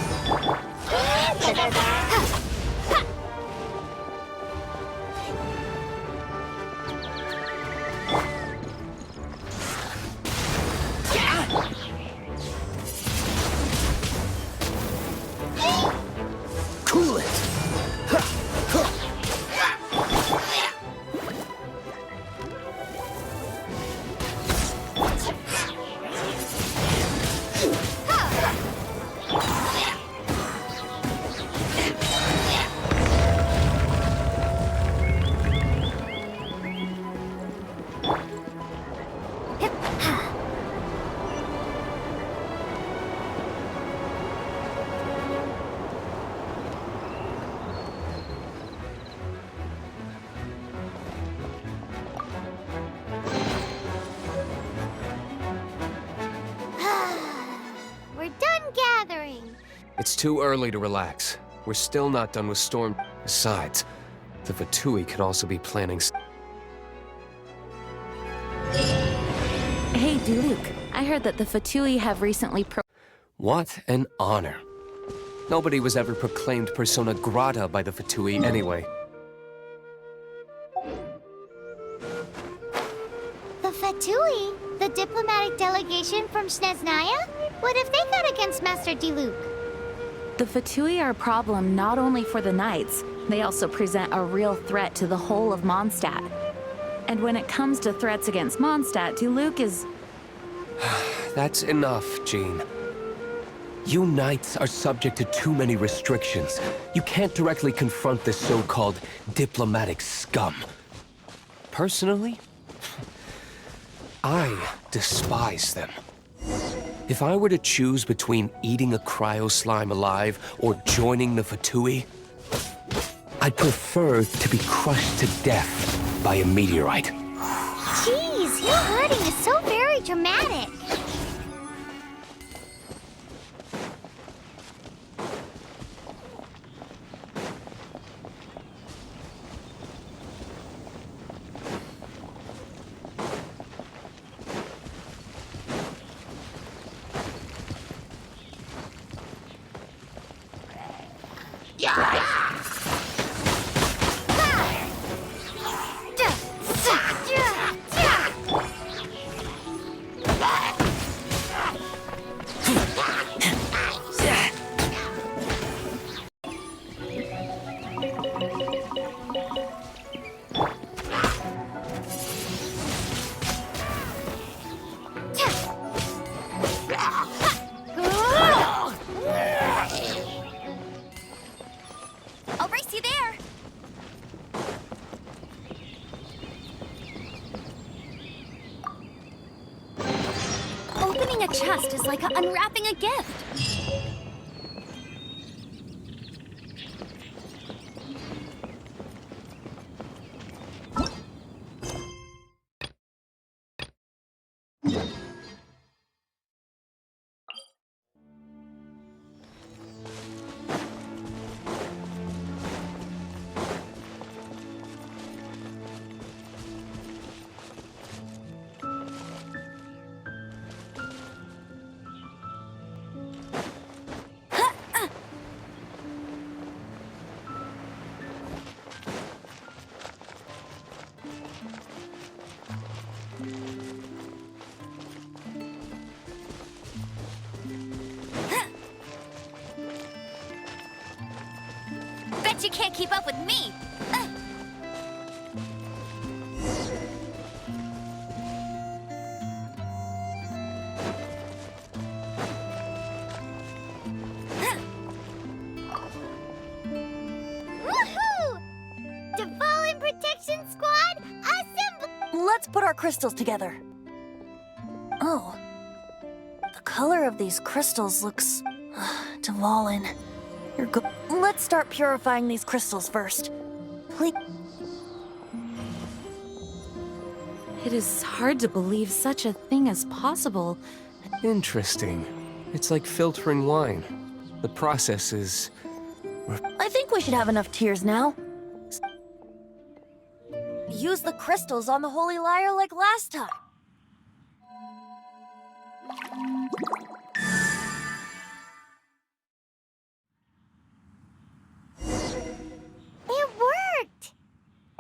Cool it! We're done gathering. It's too early to relax. We're still not done with Storm. Besides, the Fatui could also be planning. Hey, Diluc, I heard that the Fatui have recently What an honor. Nobody was ever proclaimed persona grata by the Fatui anyway. The Fatui? The diplomatic delegation from Snezhnaya? What have they got against Master Diluc? The Fatui are a problem not only for the Knights, they also present a real threat to the whole of Mondstadt. And when it comes to threats against Mondstadt, Diluc is... That's enough, Jean. You Knights are subject to too many restrictions. You can't directly confront this so-called diplomatic scum. Personally, I despise them. If I were to choose between eating a cryo slime alive or joining the Fatui, I'd prefer to be crushed to death by a meteorite. Jeez, you hurting is so very dramatic. I'll race you there! Opening a chest is like unwrapping a gift. Bet you can't keep up with me! Woohoo! Devolin Protection Squad, assemble! Let's put our crystals together. Oh. The color of these crystals looks... Devolin. You're good. Let's start purifying these crystals first. Please. It is hard to believe such a thing is possible. Interesting. It's like filtering wine. The process is... I think we should have enough tears now. Use the crystals on the Holy Lyre like last time. It worked!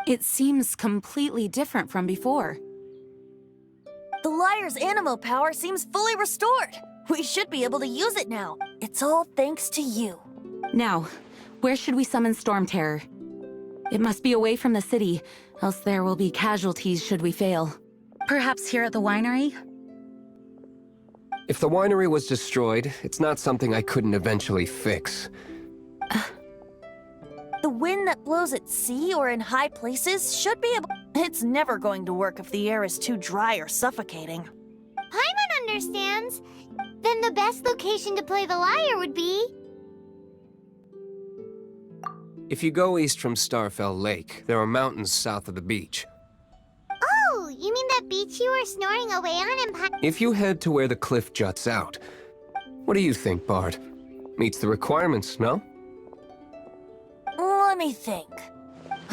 It seems completely different from before. The Lyre's animo power seems fully restored. We should be able to use it now. It's all thanks to you. Now, where should we summon Storm Terror? It must be away from the city, else there will be casualties should we fail. Perhaps here at the winery? If the winery was destroyed, it's not something I couldn't eventually fix. The wind that blows at sea or in high places should be able... It's never going to work if the air is too dry or suffocating. Paimon understands. Then the best location to play the lyre would be... If you go east from Starfell Lake, there are mountains south of the beach. Oh, you mean that beach you were snoring away on in If you head to where the cliff juts out, what do you think, Bard? Meets the requirements, no? Let me think.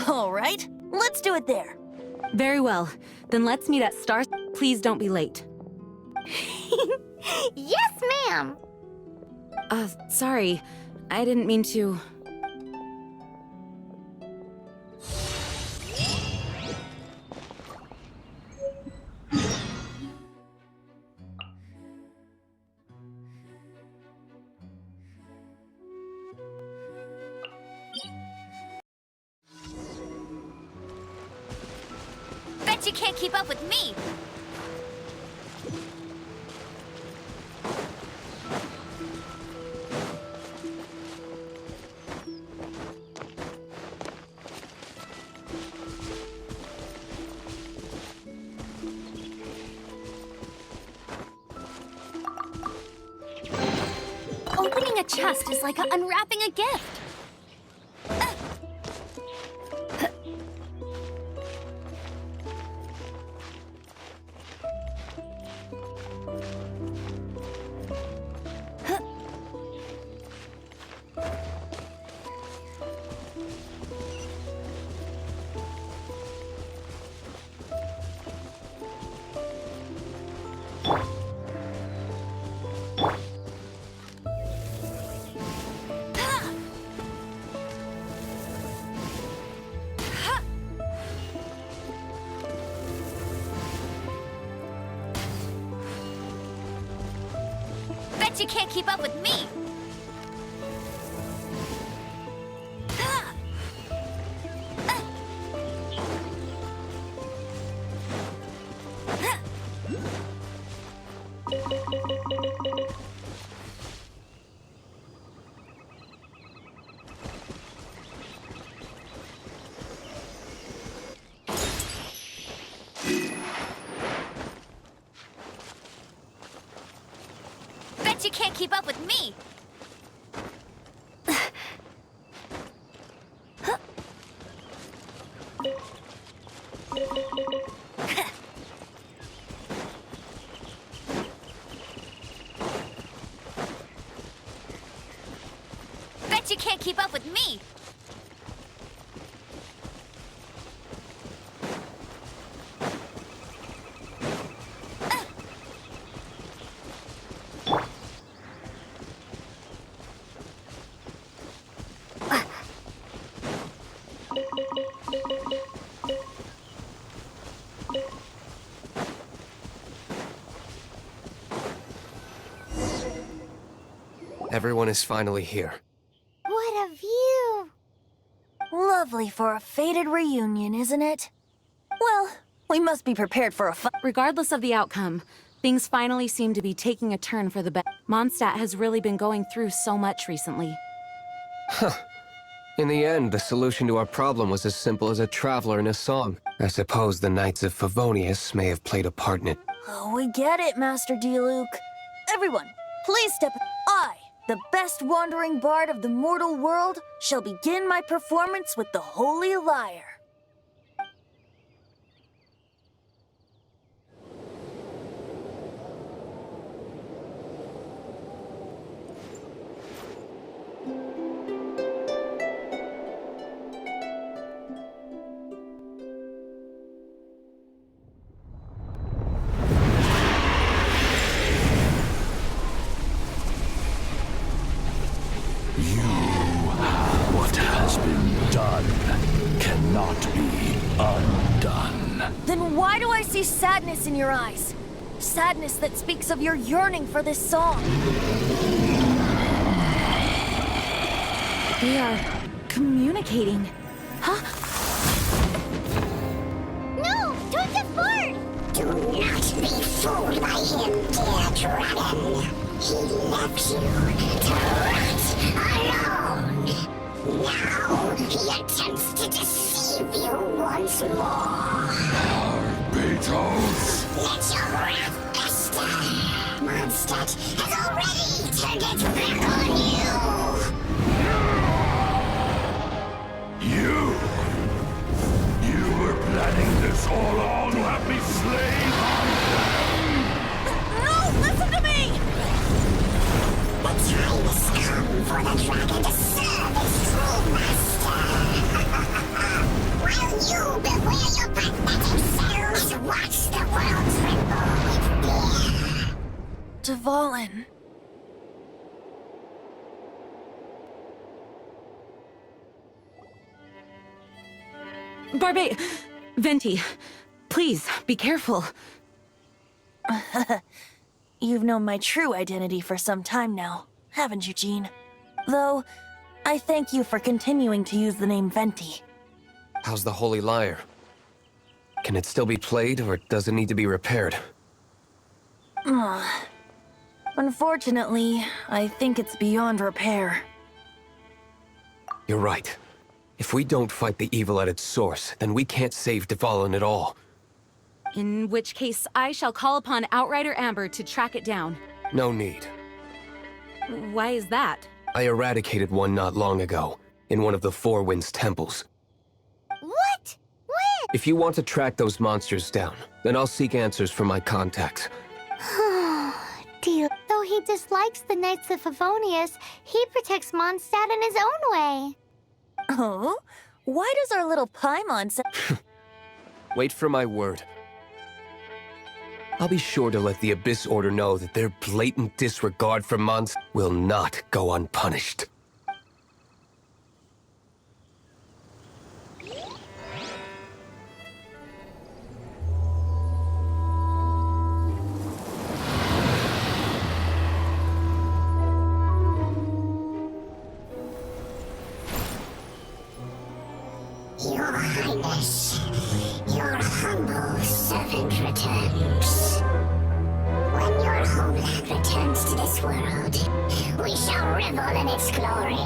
All right, let's do it there. Very well. Then let's meet at Star... Please don't be late. Yes, ma'am! Sorry. I didn't mean to... Bet you can't keep up with me! Opening a chest is like unwrapping a gift. Bet you can't keep up with me! Bet you can't keep up with me! Bet you can't keep up with me! Everyone is finally here. What a view! finale for a fated reunion, isn't it? Well, we must be prepared for a Regardless of the outcome, things finally seem to be taking a turn for the better. Mondstadt has really been going through so much recently. In the end, the solution to our problem was as simple as a traveler in a song. I suppose the Knights of Favonius may have played a part in it. Oh, we get it, Master Diluc. Everyone, please step. I, the best wandering bard of the mortal world, shall begin my performance with the Holy Lyre. What has been done cannot be undone. Then why do I see sadness in your eyes? Sadness that speaks of your yearning for this song. They are communicating. Huh? No! Don't depart! Do not be fooled by him, dear dragon. He left you to rot alone. Now he attempts to deceive you once more. Beatles! Let your wrath fester. Mondstadt has already turned its back on You! You were planning this all along to have me slain on them! No! Listen to me! The time has come for the dragon to serve its true master. While you beware your pathetic selves, watch the world tremble with fear. Dvalin. Venti, please, be careful. You've known my true identity for some time now, haven't you, Jean? Though, I thank you for continuing to use the name Venti. How's the Holy Lyre? Can it still be played, or does it need to be repaired? Unfortunately, I think it's beyond repair. You're right. If we don't fight the evil at its source, then we can't save Dvalin at all. In which case, I shall call upon Outrider Amber to track it down. No need. Why is that? I eradicated one not long ago, in one of the Four Winds temples. What? When? If you want to track those monsters down, then I'll seek answers from my contacts. Deal. Though he dislikes the Knights of Favonius, he protects Mondstadt in his own way. Oh? Why does our little Paimon say— Wait for my word. I'll be sure to let the Abyss Order know that their blatant disregard for Mons will not go unpunished. Your Highness, your humble servant returns. When your homeland returns to this world, we shall revel in its glory.